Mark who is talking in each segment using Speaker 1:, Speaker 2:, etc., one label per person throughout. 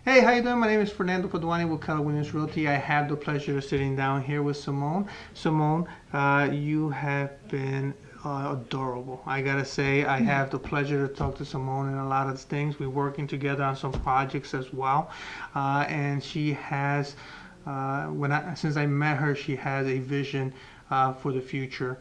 Speaker 1: Hey, how you doing? My name is Fernando Paduani with Keller Williams Realty. I have the pleasure of sitting down here with Simone. Simone, you have been adorable. I gotta say, I have the pleasure to talk to Simone in a lot of things. We're working together on some projects as well, and she has, since I met her, she has a vision for the future.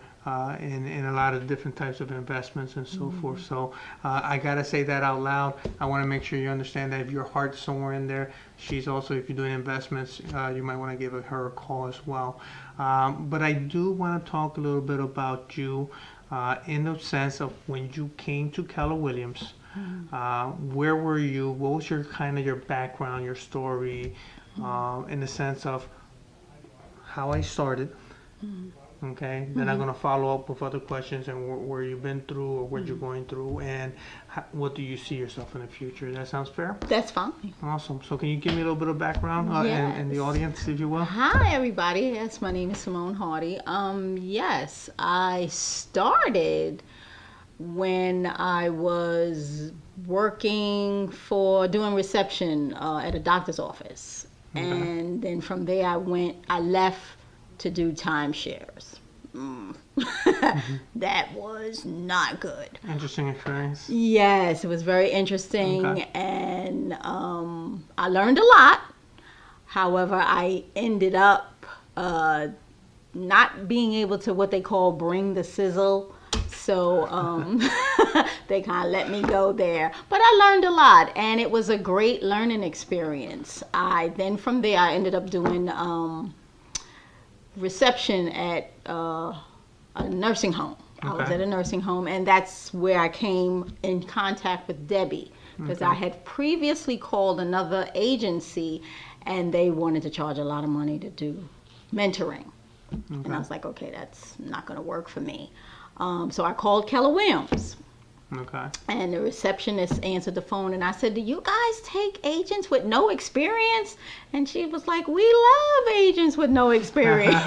Speaker 1: In a lot of different types of investments and so forth. So I gotta say that out loud. I want to make sure you understand that if your heart's somewhere in there, she's also, if you're doing investments, you might want to give her a call as well. But I do want to talk a little bit about you in the sense of when you came to Keller Williams. Where were you? What was your kind of your background, your story, in the sense of how I started? Okay, then I'm going to follow up with other questions and where you've been through or what you're going through and what do you see yourself in the future. That sounds fair?
Speaker 2: That's fine.
Speaker 1: Awesome. So can you give me a little bit of background and the audience, if you will?
Speaker 2: Hi, everybody. Yes, my name is Simone Hardy. Yes, I started when I was doing reception at a doctor's office. Okay. And then from there I left to do timeshares. That was not good.
Speaker 1: Interesting experience.
Speaker 2: Yes, it was very interesting. Okay. And I learned a lot. However, I ended up not being able to what they call bring the sizzle. So they kind of let me go there. But I learned a lot, and it was a great learning experience. From there, I ended up doing reception at a nursing home. Okay. I was at a nursing home, and that's where I came in contact with Debbie, because I had previously called another agency and they wanted to charge a lot of money to do mentoring. And I was like, okay, that's not going to work for me. So I called Keller Williams. Okay. And the receptionist answered the phone, and I said, do you guys take agents with no experience? And she was like, we love agents with no experience.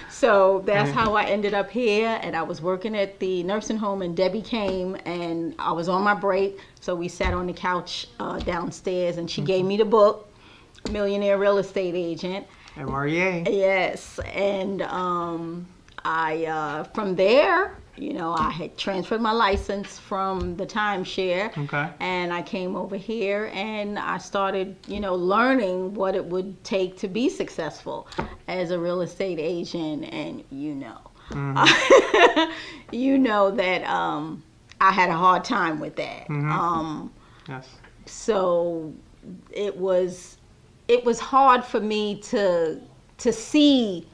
Speaker 2: So that's how I ended up here, and I was working at the nursing home, and Debbie came, and I was on my break, so we sat on the couch downstairs, and she gave me the book, Millionaire Real Estate Agent.
Speaker 1: MREA.
Speaker 2: Yes, and from there, I had transferred my license from the timeshare. Okay. And I came over here and I started, learning what it would take to be successful as a real estate agent. And that I had a hard time with that.
Speaker 1: Yes.
Speaker 2: So it was hard for me to see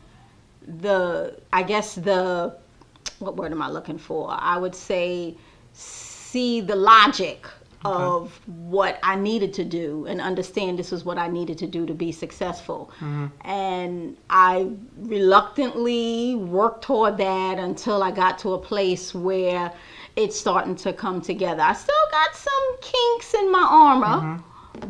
Speaker 2: what word am I looking for? I would say see the logic of what I needed to do and understand this was what I needed to do to be successful. And I reluctantly worked toward that until I got to a place where it's starting to come together. I still got some kinks in my armor.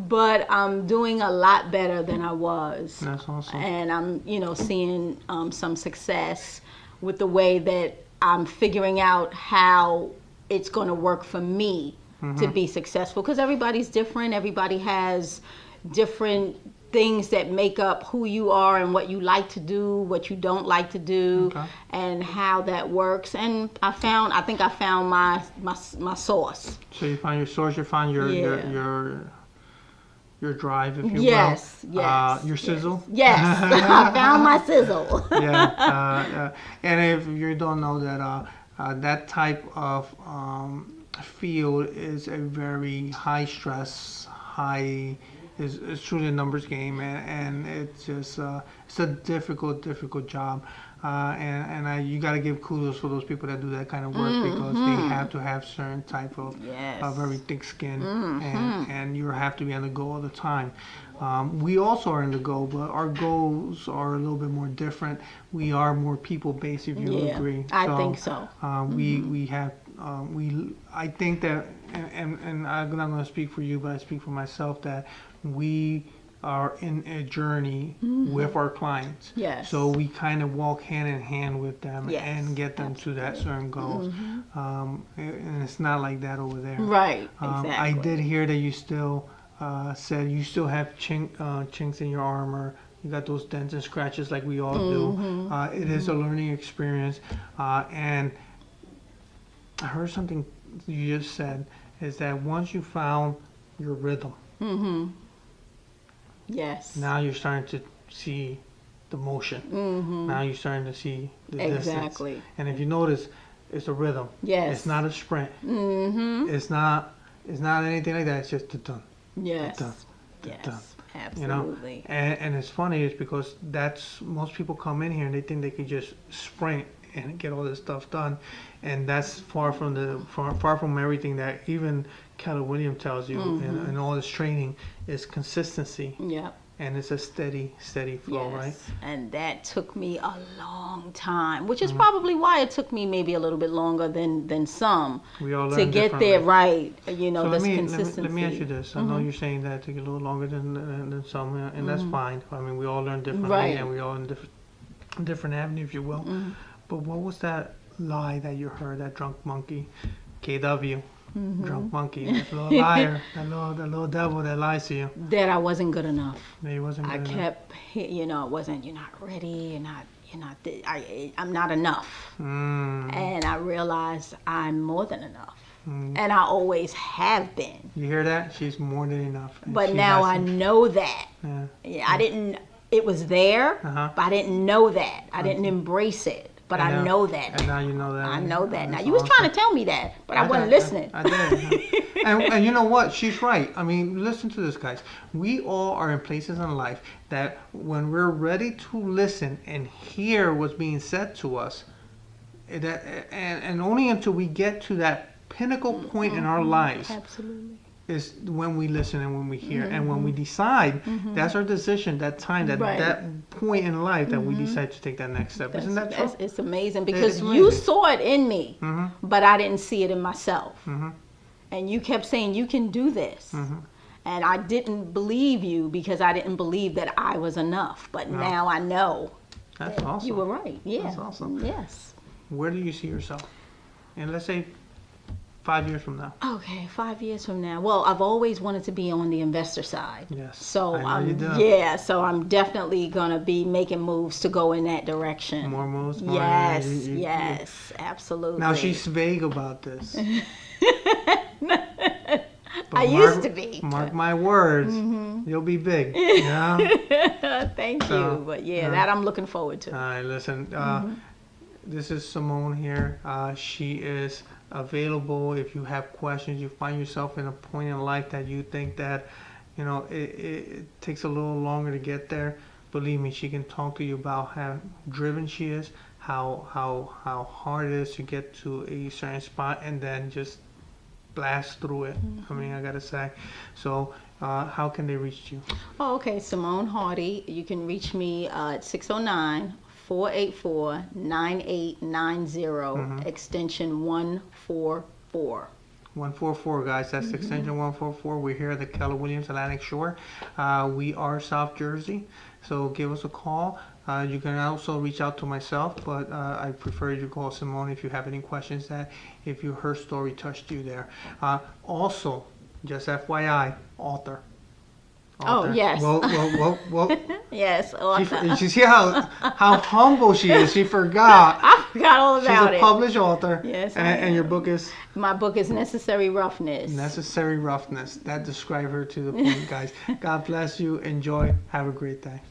Speaker 2: But I'm doing a lot better than I was.
Speaker 1: That's awesome.
Speaker 2: And I'm, seeing some success with the way that I'm figuring out how it's going to work for me to be successful. Because everybody's different. Everybody has different things that make up who you are and what you like to do, what you don't like to do, and how that works. And I think I found my source.
Speaker 1: So you found your source. You found your drive, if you will.
Speaker 2: Yes.
Speaker 1: Your sizzle.
Speaker 2: Yes. I found my sizzle.
Speaker 1: And if you don't know that, that type of field is a very high stress, it's truly a numbers game, and it's just it's a difficult job. You got to give kudos for those people that do that kind of work because they have to have certain type of very thick skin, and you have to be on the go all the time. We also are on the go, but our goals are a little bit more different. We are more people based, if you agree.
Speaker 2: I think so.
Speaker 1: I think that, and I'm not going to speak for you, but I speak for myself, that we are in a journey with our clients.
Speaker 2: Yes.
Speaker 1: So we kind of walk hand in hand with them and get them to that certain goals. And it's not like that over there.
Speaker 2: Right, exactly.
Speaker 1: I did hear that you still said you still have chinks in your armor. You got those dents and scratches like we all do. It is a learning experience. And I heard something you just said, is that once you found your rhythm,
Speaker 2: yes,
Speaker 1: now you're starting to see the motion. Now you're starting to see the distance. And if you notice, it's a rhythm.
Speaker 2: Yes.
Speaker 1: It's not a sprint. It's not anything like that. It's just done.
Speaker 2: Yes.
Speaker 1: Done.
Speaker 2: Yes. Absolutely.
Speaker 1: You know? And it's funny is because most people come in here and they think they can just sprint and get all this stuff done, and that's far from everything that even Keller Williams tells you in all this training is consistency.
Speaker 2: Yep.
Speaker 1: And it's a steady flow,
Speaker 2: yes.
Speaker 1: right?
Speaker 2: And that took me a long time, which is probably why it took me maybe a little bit longer than some
Speaker 1: we all
Speaker 2: to get there right. You know,
Speaker 1: so
Speaker 2: this consistency.
Speaker 1: Let me ask you this. I know you're saying that it took a little longer than some, and that's fine. I mean, we all learn differently, and we all in different avenue, if you will. But what was that lie that you heard, that drunk monkey, KW? Drunk monkey, that little liar, that little devil that lies to you.
Speaker 2: That I wasn't good enough.
Speaker 1: That you wasn't good enough.
Speaker 2: I kept, you're not ready, I'm not enough. And I realized I'm more than enough. And I always have been.
Speaker 1: You hear that? She's more than enough.
Speaker 2: But now I know that. I didn't, it was there, but I didn't know that. I didn't embrace it. But I know that.
Speaker 1: And now you know that.
Speaker 2: I know that. Now you was trying to tell me that, but I wasn't listening.
Speaker 1: I did. and you know what? She's right. I mean, listen to this, guys. We all are in places in life that when we're ready to listen and hear what's being said to us, and only until we get to that pinnacle point in our lives.
Speaker 2: Absolutely.
Speaker 1: Is when we listen and when we hear and when we decide. That's our decision. That time, that point in life that we decide to take that next step. Isn't that true?
Speaker 2: It's amazing because you saw it in me, but I didn't see it in myself. And you kept saying you can do this, and I didn't believe you because I didn't believe that I was enough. But now I know.
Speaker 1: That's awesome.
Speaker 2: You were right. Yeah.
Speaker 1: That's awesome.
Speaker 2: Yes.
Speaker 1: Where do you see yourself? And let's say 5 years from now.
Speaker 2: Okay, 5 years from now. Well, I've always wanted to be on the investor side.
Speaker 1: Yes.
Speaker 2: So
Speaker 1: so
Speaker 2: I'm definitely gonna be making moves to go in that direction.
Speaker 1: More moves.
Speaker 2: Yes, absolutely.
Speaker 1: Now she's vague about this.
Speaker 2: I used to be.
Speaker 1: Mark my words, you'll be big. Yeah.
Speaker 2: Thank you. But that I'm looking forward to.
Speaker 1: All right, listen. This is Simone here. She is available if you have questions. You find yourself in a point in life that you think that, it takes a little longer to get there. Believe me, she can talk to you about how driven she is, how hard it is to get to a certain spot, and then just blast through it. I mean, I gotta say. So, how can they reach you?
Speaker 2: Oh, okay, Simone Hardy. You can reach me at 609-484-9890, extension 144.
Speaker 1: 144, guys. That's extension 144. We're here at the Keller Williams Atlantic Shore. We are South Jersey, so give us a call. You can also reach out to myself, but I prefer you call Simone if you have any questions if her story touched you there. Also, just FYI, author.
Speaker 2: Oh, yes.
Speaker 1: Well.
Speaker 2: Yes, author.
Speaker 1: You see how humble she is. She forgot.
Speaker 2: I forgot all about it.
Speaker 1: She's a published author.
Speaker 2: Yes,
Speaker 1: and your book is?
Speaker 2: My book is Necessary Roughness.
Speaker 1: Necessary Roughness. That describes her to the point, guys. God bless you. Enjoy. Have a great day.